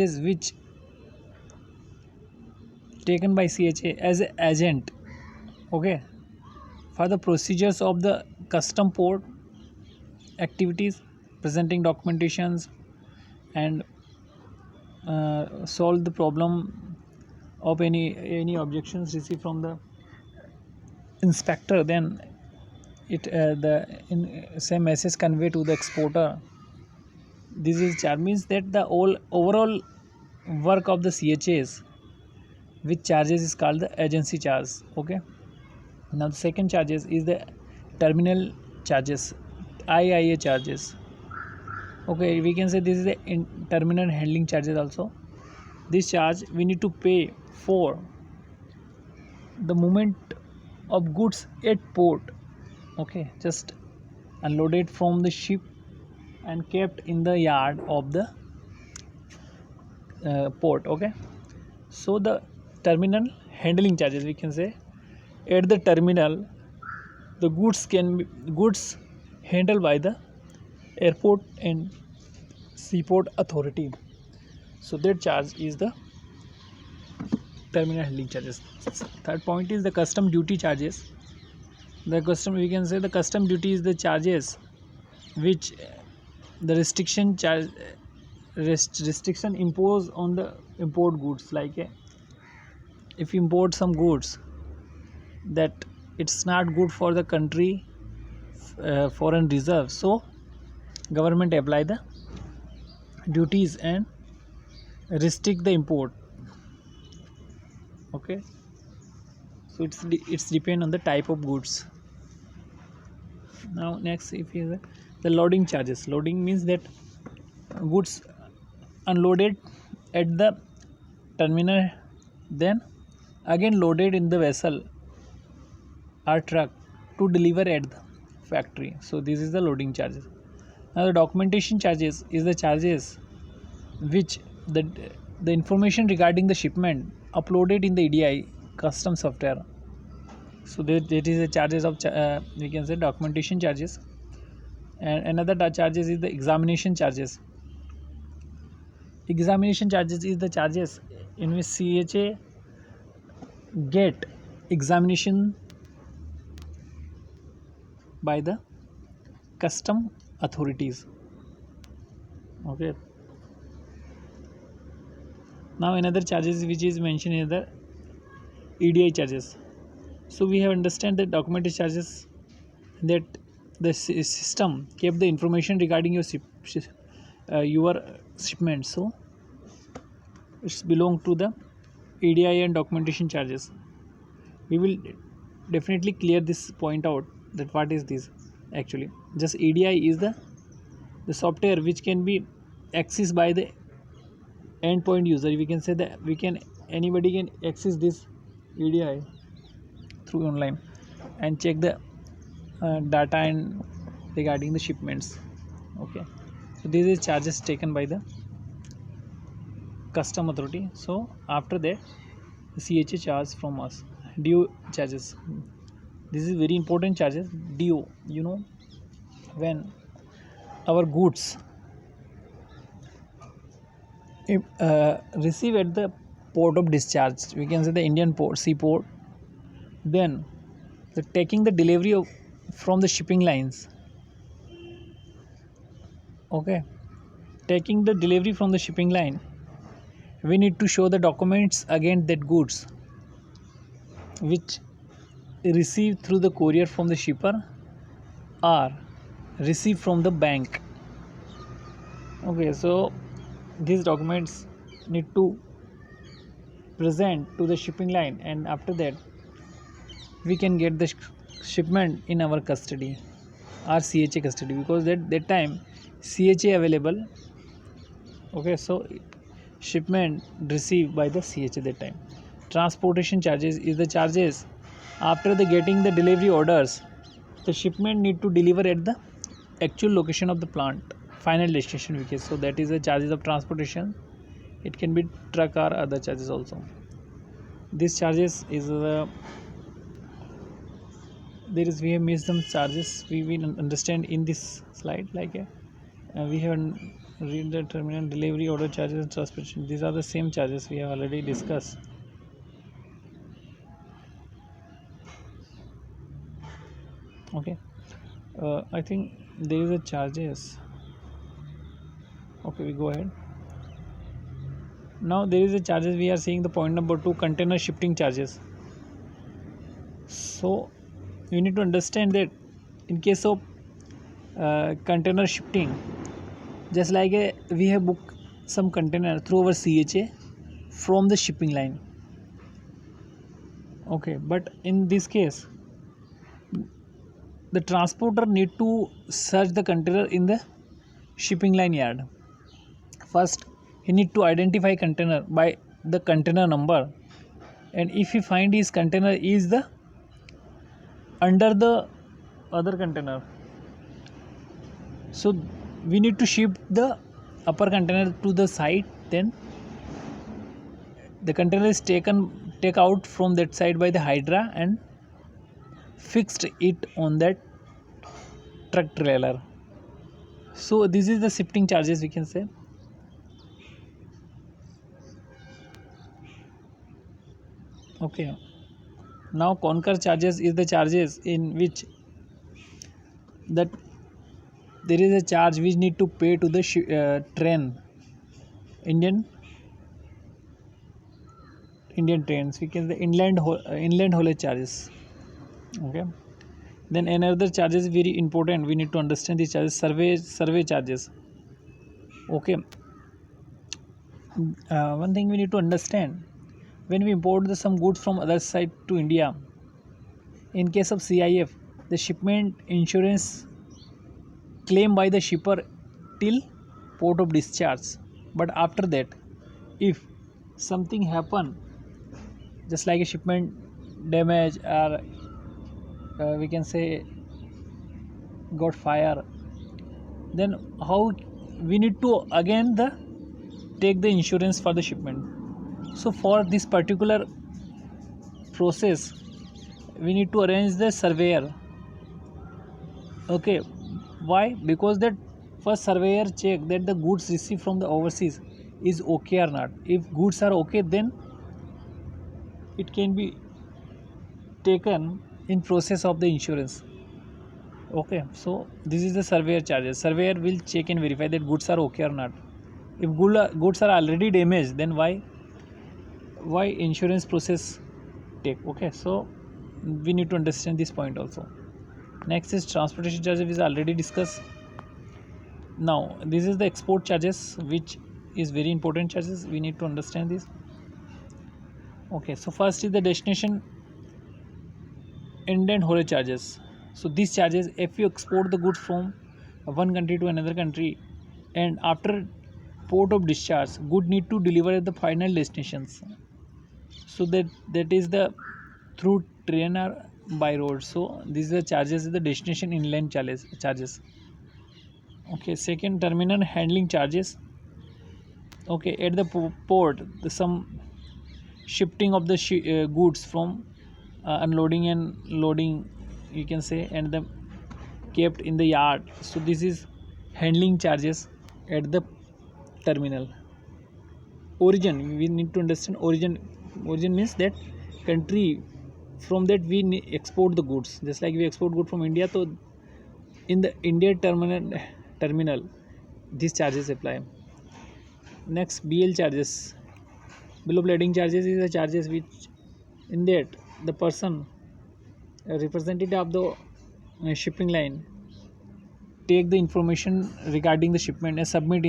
is which taken by CHA as an agent, okay, for the procedures of the custom port activities, presenting documentations, and solve the problem of any objections received from the inspector. Then it the same message convey to the exporter. This is charge means that the all overall work of the CHAs, which charges is called the agency charge. Okay. Now the second charges is the terminal charges, IIA charges. Okay, we can say this is the terminal handling charges also. This charge we need to pay for the movement of goods at port. Okay, just unloaded from the ship and kept in the yard of the port. Okay, so the terminal handling charges, we can say, at the terminal the goods handled by the airport and seaport authority. So that charge is the terminal handling charges. Third point is the custom duty charges. The custom, we can say, the custom duty is the charges which the restriction imposed on the import goods. Like if you import some goods that it's not good for the country foreign reserve, so government apply the duties and restrict the import. Okay, so it's depend on the type of goods. Now next, if is the loading charges. Loading means that goods unloaded at the terminal, then again loaded in the vessel or truck to deliver at the factory. So this is the loading charges. Now the documentation charges is the charges which the information regarding the shipment uploaded in the EDI custom software. So that is the charges of we can say documentation charges. And another charges is the examination charges. Examination charges is the charges in which CHA get examination by the custom authorities. Okay. Now another charges which is mentioned is the EDI charges. So we have understand the documented charges, that the system kept the information regarding your shipment. So it's belong to the EDI and documentation charges. We will definitely clear this point out, that what is this actually. Just EDI is the software which can be accessed by the endpoint user. We can say that anybody can access this EDI through online and check the data and regarding the shipments. Okay, so this is charges taken by the custom authority. So after that the CHA charge from us due charges. This is very important charges. Due, when our goods receive at the port of discharge, we can say the Indian port, seaport, then taking the delivery from the shipping lines. Okay, taking the delivery from the shipping line, we need to show the documents against that goods which received through the courier from the shipper or received from the bank. Okay, so these documents need to present to the shipping line, and after that we can get the shipment in our custody or CHA custody, because that time CHA available. Okay, so shipment received by the CHA that time. Transportation charges is the charges after the getting the delivery orders, the shipment need to deliver at the actual location of the plant, final destination, we can. So that is the charges of transportation. It can be truck or other charges also. This charges is we have missed some charges. We will understand in this slide. Like we have Read the terminal, delivery, order charges, and transportation. These are the same charges we have already discussed. Okay, I think there is a charges. Okay, we go ahead. Now there is a charges. We are seeing the point number 2, container shifting charges. So you need to understand that in case of container shifting, just like we have booked some container through our CHA from the shipping line. Okay, but in this case, the transporter need to search the container in the shipping line yard. First, he need to identify container by the container number, and if he find his container is the under the other container, so we need to shift the upper container to the side. Then the container is take out from that side by the hydra and fixed it on that truck trailer. So this is the shifting charges, we can say. Okay, now conquer charges is the charges in which that there is a charge which need to pay to the train, indian indian trains, we can say inland haulage charges. Okay, then another charges very important, we need to understand these charges. Survey charges. Okay, one thing we need to understand, when we import some goods from other side to India, in case of CIF, the shipment insurance claimed by the shipper till port of discharge. But after that, if something happen, just like a shipment damage or we can say got fire, then how we need to again the take the insurance for the shipment. So for this particular process, we need to arrange the surveyor. Okay, why? Because that first surveyor check that the goods received from the overseas is okay or not. If goods are okay, then it can be taken in process of the insurance. Okay, so this is the surveyor charges. Surveyor will check and verify that goods are okay or not. If goods are already damaged, then why insurance process take? Okay, so we need to understand this point also. Next is transportation charges, which is already discussed. Now this is the export charges, which is very important charges, we need to understand this. Okay, so first is the destination end and haulage charges. So these charges, if you export the goods from one country to another country, and after port of discharge, good need to deliver at the final destinations. So that is the through train or by road. So these are the charges, the destination inland charges. Okay, second, terminal handling charges. Okay, at the port, some shifting of the goods from unloading and loading, you can say, and the kept in the yard. So this is handling charges at the terminal. Origin, we need to understand origin. Origin means that country from that we export the goods, just like we export good from India. So in the India terminal these charges apply. Next, BL charges, bill of lading charges, is the charges which in that the person representative of the shipping line take the information regarding the shipment and submit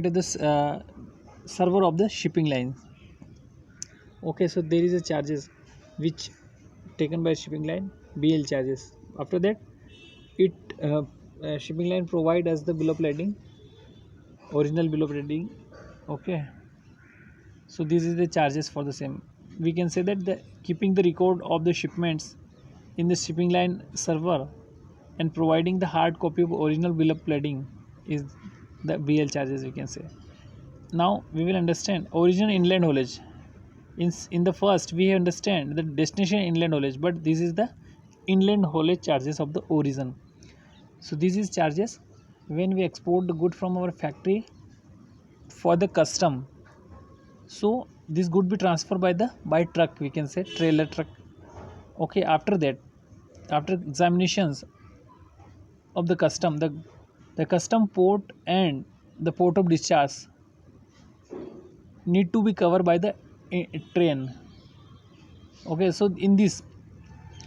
to this server of the shipping line. Okay, so there is a charges which taken by shipping line, BL charges. After that, it shipping line provide us the bill of lading, original bill of lading. Okay, so this is the charges for the same. We can say that the keeping the record of the shipments in the shipping line server and providing the hard copy of original bill of lading is the BL charges, we can say. Now we will understand origin inland haulage. In the first we understand the destination inland haulage, but this is the inland haulage charges of the origin. So this is charges when we export the good from our factory for the custom, so this good be transferred by truck, we can say trailer truck. Okay, after that, after examinations of the custom, the custom port and the port of discharge need to be covered by the train. Okay, so in this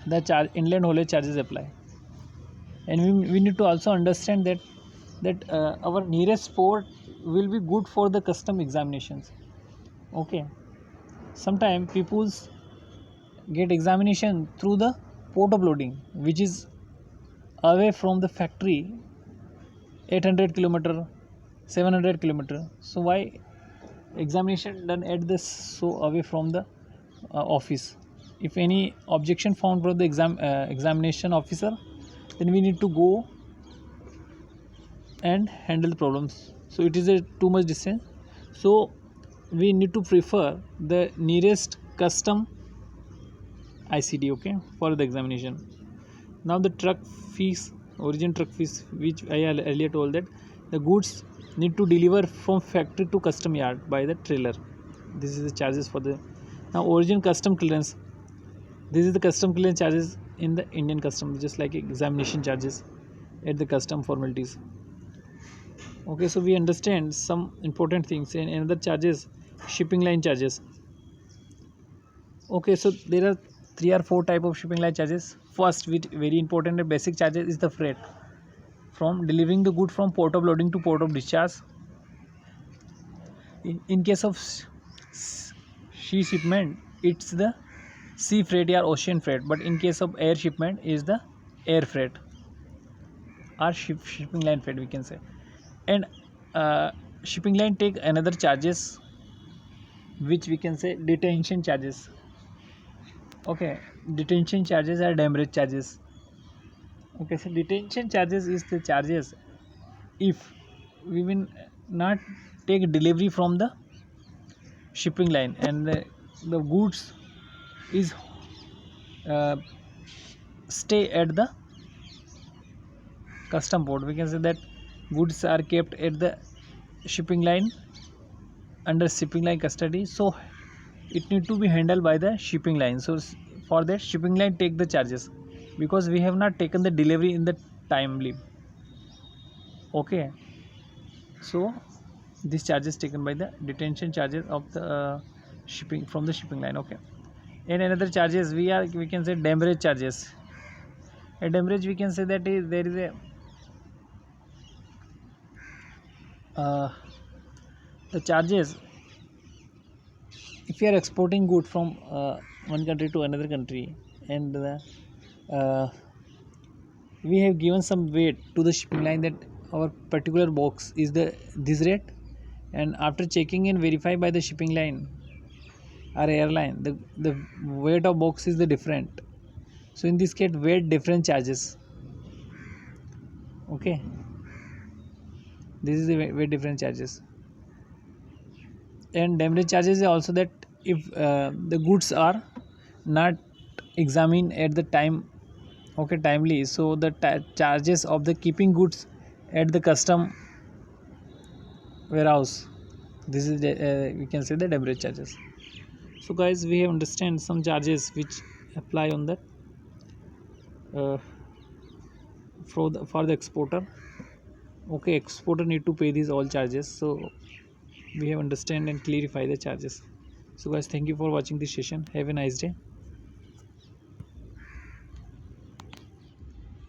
the charge inland haulage charges apply, and we need to also understand that our nearest port will be good for the custom examinations. Okay, sometimes people's get examination through the port of loading, which is away from the factory 800 kilometer, 700 kilometer. So why examination done at this so away from the office? If any objection found from the examination officer, then we need to go and handle the problems. So it is a too much distance, so we need to prefer the nearest custom ICD, okay, for the examination. Now the truck fees, origin truck fees, which I earlier told that the goods need to deliver from factory to custom yard by the trailer. This is the charges for the. Now origin custom clearance. This is the custom clearance charges in the Indian custom, just like examination charges at the custom formalities. Okay, so we understand some important things. And another charges, shipping line charges. Okay, so there are 3 or 4 type of shipping line charges. First, which very important and basic charges is the freight, from delivering the good from port of loading to port of discharge. In case of sea shipment, it's the sea freight or ocean freight, but in case of air shipment is the air freight or shipping line freight, we can say. And shipping line take another charges, which we can say detention charges. Okay, detention charges are demurrage charges. Okay, so detention charges is the charges if we will not take delivery from the shipping line, and the goods is stay at the custom port. We can say that goods are kept at the shipping line under shipping line custody, so it need to be handled by the shipping line. So for that, shipping line take the charges because we have not taken the delivery in the timely. Okay, so this charges taken by the detention charges of the shipping from the shipping line. Okay, and another charges we can say demurrage charges. A demurrage, we can say that there is a the charges if you are exporting good from one country to another country, and uh, we have given some weight to the shipping line that our particular box is the this rate, and after checking and verify by the shipping line or airline, the weight of box is the different. So in this case, weight different charges. Okay, this is the weight different charges. And demurrage charges is also that if the goods are not examined at the time, okay, timely, so the charges of the keeping goods at the custom warehouse, this is the, we can say the demurrage charges. So guys, we have understand some charges which apply on that uh, for the exporter. Okay, exporter need to pay these all charges, so we have understand and clarify the charges. So guys, thank you for watching this session. Have a nice day.